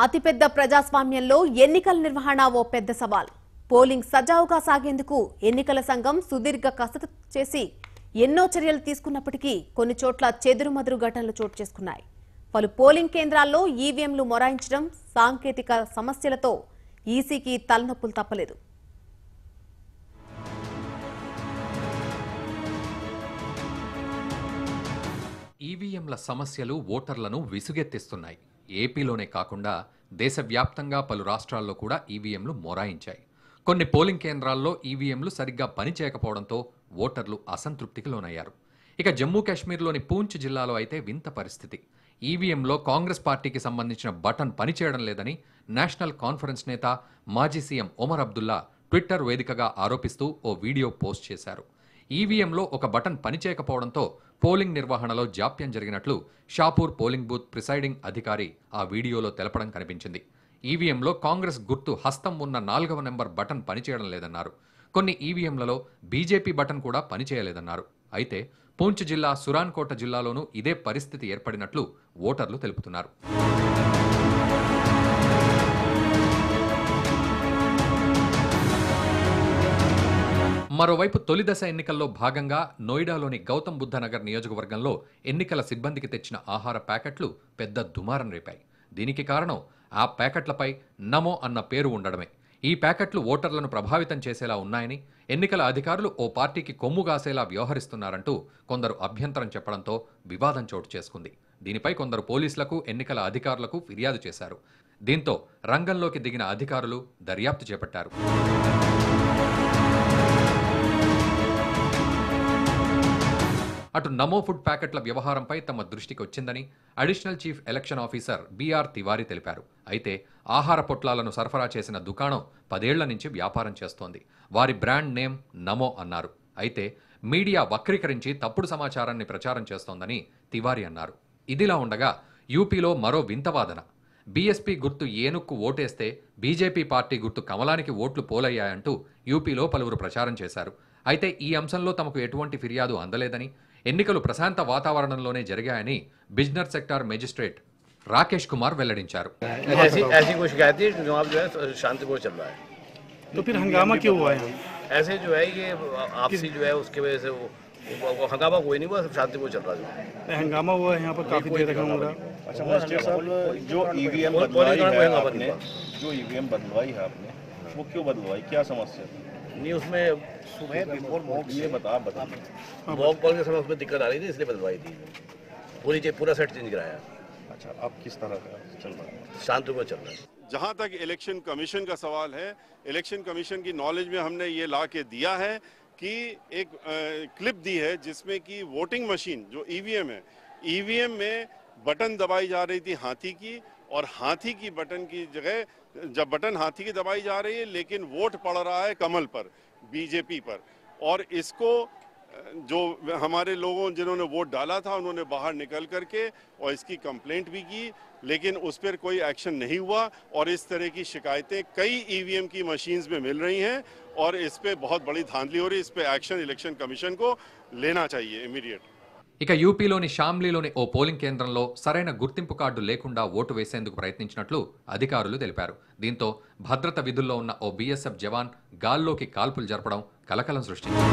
అతిపెద్ద ప్రజాస్వామ్యంలో ఎన్నికల నిర్వహణ ఓ పెద్ద సవాల్. పోలింగ్ సజావుగా సాగేందుకు ఎన్నికల సంఘం సుదీర్ఘ కసరత్తు చేసి ఎన్నో చర్యలు తీసుకున్నప్పటికీ కొన్ని చోట్ల చెదురుమదురు ఘటనలు చోటు చేసుకున్నాయి. పలు పోలింగ్ కేంద్రాల్లో ఈవీఎంలు మొరాయించడం, సాంకేతిక సమస్యలతో ఈసీకి తలనొప్పులు తప్పలేదు. ఈవీఎంల సమస్యలు ఓటర్లను విసుగెత్తిస్తున్నాయి. ఏపీలోనే కాకుండా దేశవ్యాప్తంగా పలు రాష్ట్రాల్లో కూడా ఈవీఎంలు మొరాయించాయి. కొన్ని పోలింగ్ కేంద్రాల్లో ఈవీఎంలు సరిగ్గా పనిచేయకపోవడంతో ఓటర్లు అసంతృప్తికి లోనయ్యారు. ఇక జమ్మూ కాశ్మీర్లోని పూంచ్ జిల్లాలో అయితే వింత పరిస్థితి. ఈవీఎంలో కాంగ్రెస్ పార్టీకి సంబంధించిన బటన్ పనిచేయడం లేదని నేషనల్ కాన్ఫరెన్స్ నేత మాజీ సీఎం ఒమర్ అబ్దుల్లా ట్విట్టర్ వేదికగా ఆరోపిస్తూ ఓ వీడియో పోస్ట్ చేశారు. ఈవీఎంలో ఒక బటన్ పనిచేయకపోవడంతో పోలింగ్ నిర్వహణలో జాప్యం జరిగినట్లు షాపూర్ పోలింగ్ బూత్ ప్రిసైడింగ్ అధికారి ఆ వీడియోలో తెలపడం కనిపించింది. ఈవీఎంలో కాంగ్రెస్ గుర్తు హస్తం ఉన్న 4వ నెంబర్ బటన్ పనిచేయడం లేదన్నారు. కొన్ని ఈవీఎంలలో బీజేపీ బటన్ కూడా పనిచేయలేదన్నారు. అయితే పూంచ్ జిల్లా సురాన్కోట జిల్లాలోనూ ఇదే పరిస్థితి ఏర్పడినట్లు ఓటర్లు తెలుపుతున్నారు. మరోవైపు తొలిదశ ఎన్నికల్లో భాగంగా నోయిడాలోని గౌతమ్ బుద్ధ నగర్ నియోజకవర్గంలో ఎన్నికల సిబ్బందికి తెచ్చిన ఆహార ప్యాకెట్లు పెద్ద దుమారం రేపాయి. దీనికి కారణం ఆ ప్యాకెట్లపై నమో అన్న పేరు ఉండడమే. ఈ ప్యాకెట్లు ఓటర్లను ప్రభావితం చేసేలా ఉన్నాయని, ఎన్నికల అధికారులు ఓ పార్టీకి కొమ్ముగాసేలా వ్యవహరిస్తున్నారంటూ కొందరు అభ్యంతరం చెప్పడంతో వివాదం చోటు చేసుకుంది. దీనిపై కొందరు పోలీసులకు, ఎన్నికల అధికారులకు ఫిర్యాదు చేశారు. దీంతో రంగంలోకి దిగిన అధికారులు దర్యాప్తు చేపట్టారు. అటు నమో ఫుడ్ ప్యాకెట్ల వ్యవహారంపై తమ దృష్టికి వచ్చిందని additional chief election officer B R Tiwari. అయితే ఆహార పొట్లాలను సరఫరా చేసిన దుకాణం 10 ఏళ్ల నుంచి వ్యాపారం చేస్తోంది. వారి బ్రాండ్ నేమ్ నమో అన్నారు. అయితే మీడియా వక్రీకరించి తప్పుడు సమాచారాన్ని ప్రచారం చేస్తోందని తివారీ అన్నారు. ఇదిలా ఉండగా యూపీలో మరో వింత వాదన. బీఎస్పీ గుర్తు ఏనుక్కు ఓటేస్తే బీజేపీ పార్టీ గుర్తు కమలానికి ఓట్లు పోలయ్యాయంటూ యూపీలో పలువురు ప్రచారం చేశారు. అయితే ఈ అంశంలో తమకు ఎటువంటి ఫిర్యాదు అందలేదని, ఎన్నికలు ప్రశాంత వాతావరణంలోనే జరిగాయని బిజ్నర్ సెక్టార్ మేజిస్ట్రేట్ రాకేష్ కుమార్ వెల్లడించారు. तो फिर हंगामा क्यों हुआ है? ऐसे जो है ये आपसी जो है उसके वजह से वो हंगामा कोई नहीं हुआ, सब शांतिपूर्ण चल रहा है। हंगामा हुआ है यहाँ पर काफी देर तक हो रहा। अच्छा मिनिस्टर साहब, जो ईवीएम बदलवाई है आपने, वो क्यों बदलवाई, क्या समस्या थी? नहीं उसमें सुबह बिफोर मॉक ये बता मॉक कॉल के समय उसमें दिक्कत आ रही थी, इसलिए बदलवाई थी। पूरा सेट चेंज कराया। अच्छा, अब किस तरह का चल रहा है? शांतिपूर्ण चल रहा है। जहां तक इलेक्शन कमीशन का सवाल है, इलेक्शन कमीशन की नॉलेज में हमने ये ला के दिया है कि एक क्लिप दी है जिसमें कि वोटिंग मशीन जो ईवीएम है, ईवीएम में बटन दबाई जा रही थी हाथी की, और हाथी की बटन की जगह जब बटन हाथी की दबाई जा रही है लेकिन वोट पड़ रहा है कमल पर, बीजेपी पर। और इसको जो हमारे लोगों जिन्होंने वोट डाला था उन्होंने बाहर निकल करके और इसकी कंप्लेंट भी की, लेकिन उस पर कोई एक्शन नहीं हुआ। और इस तरह की शिकायतें कई ईवीएम की मशीन्स में मिल रही हैं और इस पे बहुत बड़ी धांधली हो रही है। इस पे एक्शन इलेक्शन कमीशन को लेना चाहिए इमीडिएट। ఇక యూపీలోని షామ్లీలోని ఓ పోలింగ్ కేంద్రంలో సరైన గుర్తింపు కార్డు లేకుండా ఓటు వేసేందుకు ప్రయత్నించినట్లు అధికారులు తెలిపారు. దీంతో భద్రత విధుల్లో ఉన్న ఓ బీఎస్ఎఫ్ జవాన్ గాల్లోకి కాల్పులు జరపడం కలకలం సృష్టించింది.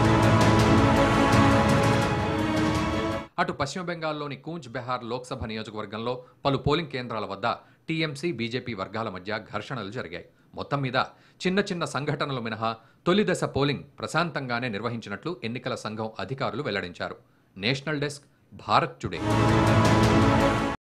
అటు పశ్చిమ బెంగాల్లోని కూంచ్ బెహార్ లోక్సభ నియోజకవర్గంలో పలు పోలింగ్ కేంద్రాల వద్ద టీఎంసీ, బీజేపీ వర్గాల మధ్య ఘర్షణలు జరిగాయి. మొత్తం మీద చిన్న చిన్న సంఘటనలు మినహా తొలిదశ పోలింగ్ ప్రశాంతంగానే నిర్వహించినట్లు ఎన్నికల సంఘం అధికారులు వెల్లడించారు. National desk, Bharat today.